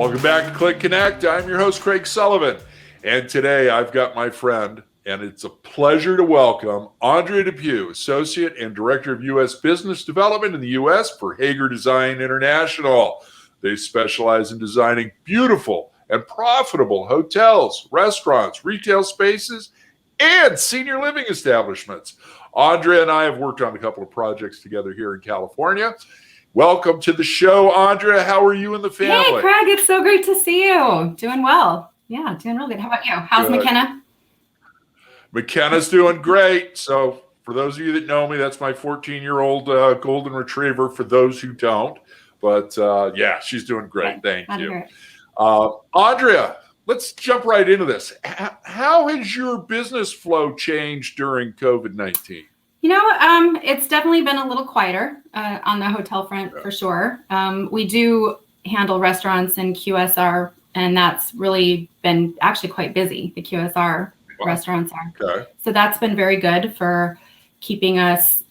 Welcome back to CLIC Connect. I'm your host, Craig Sullivan. And today I've got my friend, and it's a pleasure to welcome Andrea Depew, Associate and Director of U.S. Business Development in the U.S. for Hager Design International. They specialize in designing beautiful and profitable hotels, restaurants, retail spaces, and senior living establishments. Andrea and I have worked on a couple of projects together here in California. Welcome to the show, Andrea. How are you and the family? Hey, Craig. It's so great to see you. Doing well. Yeah, doing real good. How about you? How's Good. McKenna? McKenna's doing great. So for those of you that know me, that's my 14-year-old golden retriever, for those who don't. But yeah, she's doing great. Thank you. Andrea, let's jump right into this. How has your business flow changed during COVID-19? You know, it's definitely been a little quieter on the hotel front for sure. We do handle restaurants and QSR, and that's really been actually quite busy. The QSR restaurants are. Okay. So that's been very good for keeping us,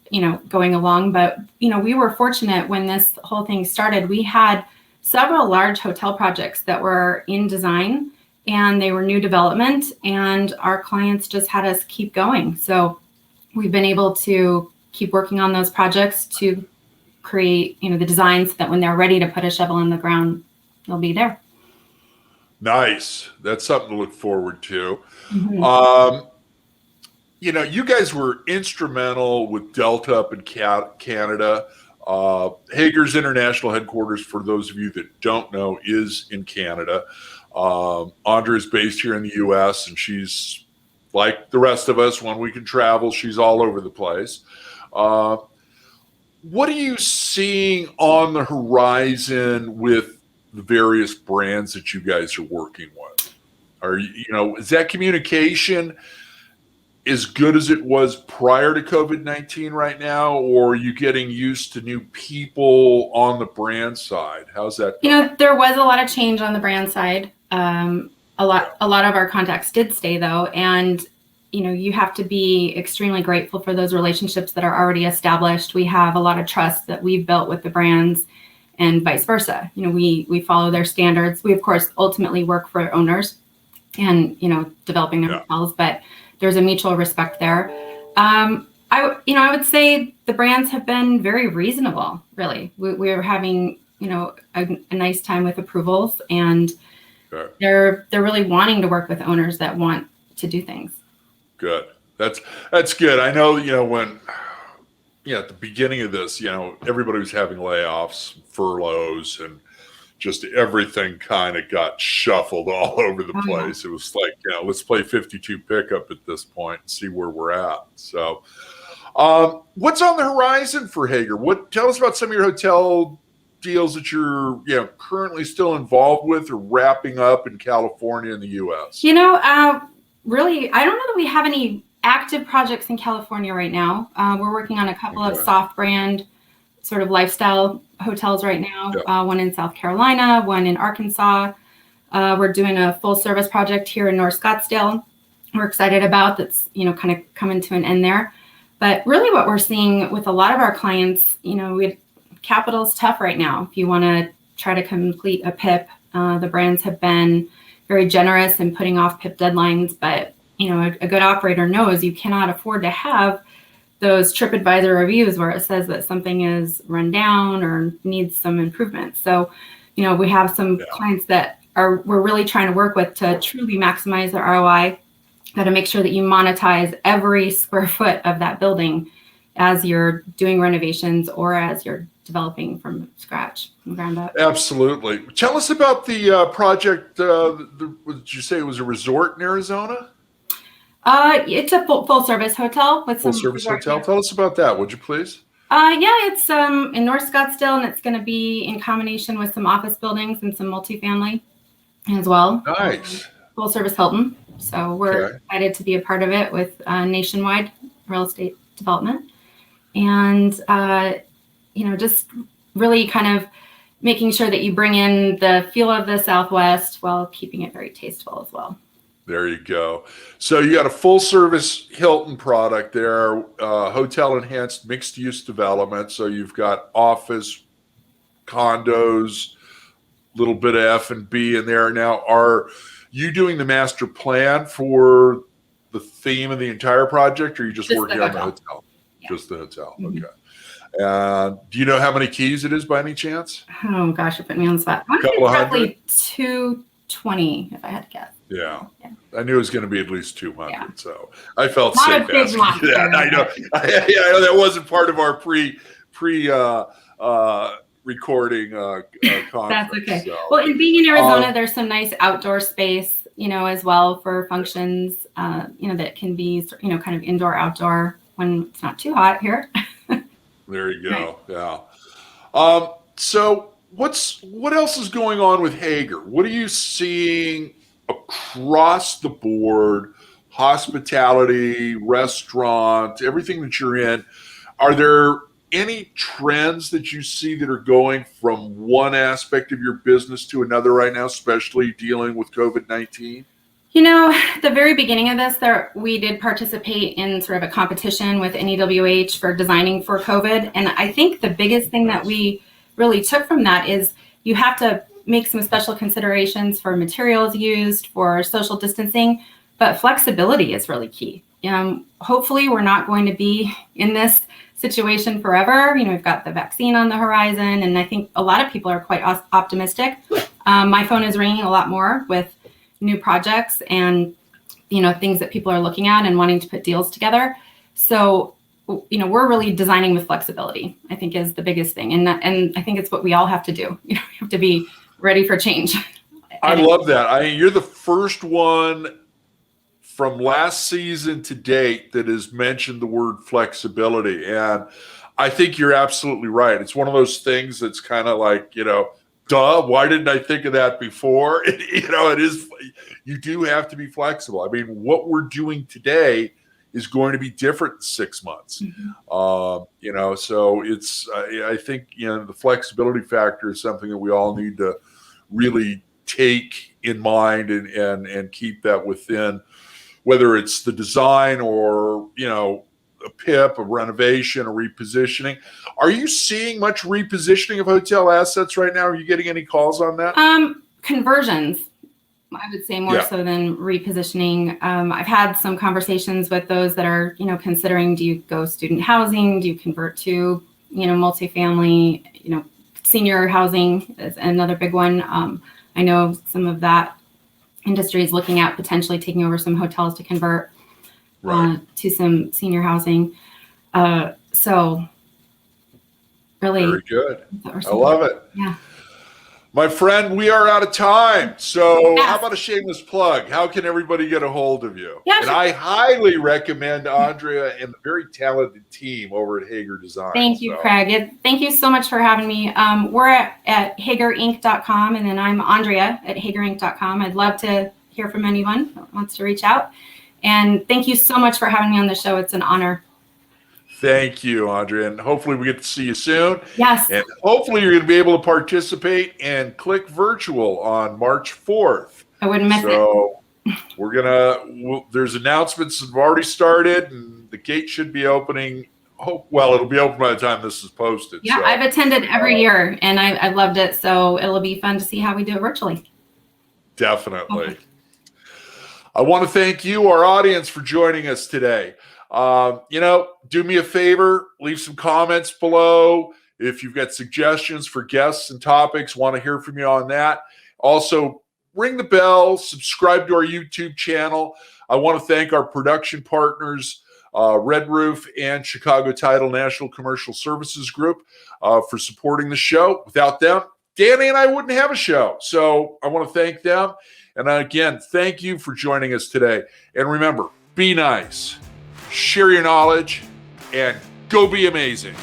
going along. But, we were fortunate when this whole thing started. We had several large hotel projects that were in design, and they were new development, and our clients just had us keep going. So we've been able to keep working on those projects to create, the designs so that when they're ready to put a shovel in the ground, they'll be there. Nice. That's something to look forward to. Mm-hmm. You guys were instrumental with Delta up in Canada. Hager's international headquarters, for those of you that don't know, is in Canada. Andrea is based here in the U.S., and she's like the rest of us. When we can travel, she's all over the place. What are you seeing on the horizon with the various brands that you guys are working with? Is that communication as good as it was prior to COVID-19 right now, or are you getting used to new people on the brand side? How's that going? There was a lot of change on the brand side. A lot of our contacts did stay though. And, you have to be extremely grateful for those relationships that are already established. We have a lot of trust that we've built with the brands and vice versa. We follow their standards. We of course ultimately work for owners and, developing their hotels, but there's a mutual respect there. I would say the brands have been very reasonable, really. We're having, a nice time with approvals, and they're really wanting to work with owners that want to do things. Good. That's good. I know, when at the beginning of this, everybody was having layoffs, furloughs, and just everything kind of got shuffled all over the place. It was like, let's play 52 pickup at this point and see where we're at. So what's on the horizon for Hager? Tell us about some of your hotel deals that you're currently still involved with or wrapping up in California and the U.S. Really, I don't know that we have any active projects in California right now. We're working on a couple of soft brand sort of lifestyle hotels right now. One in South Carolina, one in Arkansas. We're doing a full service project here in North Scottsdale. We're excited about that's, kind of coming to an end there. But really what we're seeing with a lot of our clients, capital's tough right now. If you want to try to complete a PIP, the brands have been very generous in putting off PIP deadlines, but a good operator knows you cannot afford to have those TripAdvisor reviews where it says that something is run down or needs some improvement. So, we have some clients that we're really trying to work with to truly maximize their ROI. Got to make sure that you monetize every square foot of that building as you're doing renovations or as you're developing from scratch, from ground up. Absolutely. Tell us about the project. Did you say it was a resort in Arizona? It's a full service hotel with full service hotel. Tell us about that, would you please? It's in North Scottsdale, and it's going to be in combination with some office buildings and some multifamily as well. Nice. Full service Hilton. So we're excited to be a part of it with nationwide real estate development, and just really kind of making sure that you bring in the feel of the Southwest while keeping it very tasteful as well. There you go. So you got a full service Hilton product there, hotel enhanced mixed use development. So you've got office, condos, little bit of F&B in there. Now, are you doing the master plan for the theme of the entire project, or are you just working on the hotel? Yeah. Just the hotel. Mm-hmm. Okay. And do you know how many keys it is by any chance? Oh gosh, you put me on the spot. I want to say probably 220 if I had to guess. Yeah. I knew it was going to be at least 200. Yeah. So I felt safe asking you that. I know. I know that wasn't part of our pre recording conference. That's okay. So, well, and being in Arizona, there's some nice outdoor space, as well for functions, that can be, kind of indoor, outdoor when it's not too hot here. There you go. Right. Yeah. So what else is going on with Hager? What are you seeing across the board? Hospitality, restaurant, everything that you're in. Are there any trends that you see that are going from one aspect of your business to another right now, especially dealing with COVID-19? The very beginning of this, we did participate in sort of a competition with NEWH for designing for COVID. And I think the biggest thing that we really took from that is you have to make some special considerations for materials used, for social distancing, but flexibility is really key. Hopefully we're not going to be in this situation forever. We've got the vaccine on the horizon, and I think a lot of people are quite optimistic. My phone is ringing a lot more with new projects and, things that people are looking at and wanting to put deals together. So, we're really designing with flexibility, I think, is the biggest thing. And I think it's what we all have to do. You have to be ready for change. I love that. You're the first one from last season to date that has mentioned the word flexibility. And I think you're absolutely right. It's one of those things that's kind of like, duh, why didn't I think of that before? It is, you do have to be flexible. What we're doing today is going to be different in 6 months. Mm-hmm. So it's, I think, the flexibility factor is something that we all need to really take in mind and keep that within, whether it's the design or, a PIP, a renovation, a repositioning. Are you seeing much repositioning of hotel assets right now? Are you getting any calls on that? Conversions, I would say more so than repositioning. I've had some conversations with those that are, considering, do you go student housing? Do you convert to, multifamily? Senior housing is another big one. I know some of that industry is looking at potentially taking over some hotels to convert to some senior housing. So really very good. I love it. Yeah. My friend, we are out of time. So how about a shameless plug? How can everybody get a hold of you? Yeah, and sure. I highly recommend Andrea and the very talented team over at Hager Design. Thank you, Craig. Thank you so much for having me. We're at hagerinc.com, and then I'm Andrea at hagerinc.com. I'd love to hear from anyone who wants to reach out. And thank you so much for having me on the show. It's an honor. Thank you, Andrea. And hopefully we get to see you soon. Yes. And hopefully you're going to be able to participate in CLIC Virtual on March 4th. I wouldn't miss it. So there's announcements that have already started, and the gate should be opening. It'll be open by the time this is posted. Yeah, so, I've attended every year, and I loved it. So it'll be fun to see how we do it virtually. Definitely. Okay. I want to thank you, our audience, for joining us today. Do me a favor, leave some comments below. If you've got suggestions for guests and topics, want to hear from you on that. Also, ring the bell, subscribe to our YouTube channel. I want to thank our production partners, Red Roof and Chicago Title National Commercial Services Group, for supporting the show. Without them, Danny and I wouldn't have a show. So I want to thank them. And again, thank you for joining us today. And remember, be nice, share your knowledge, and go be amazing.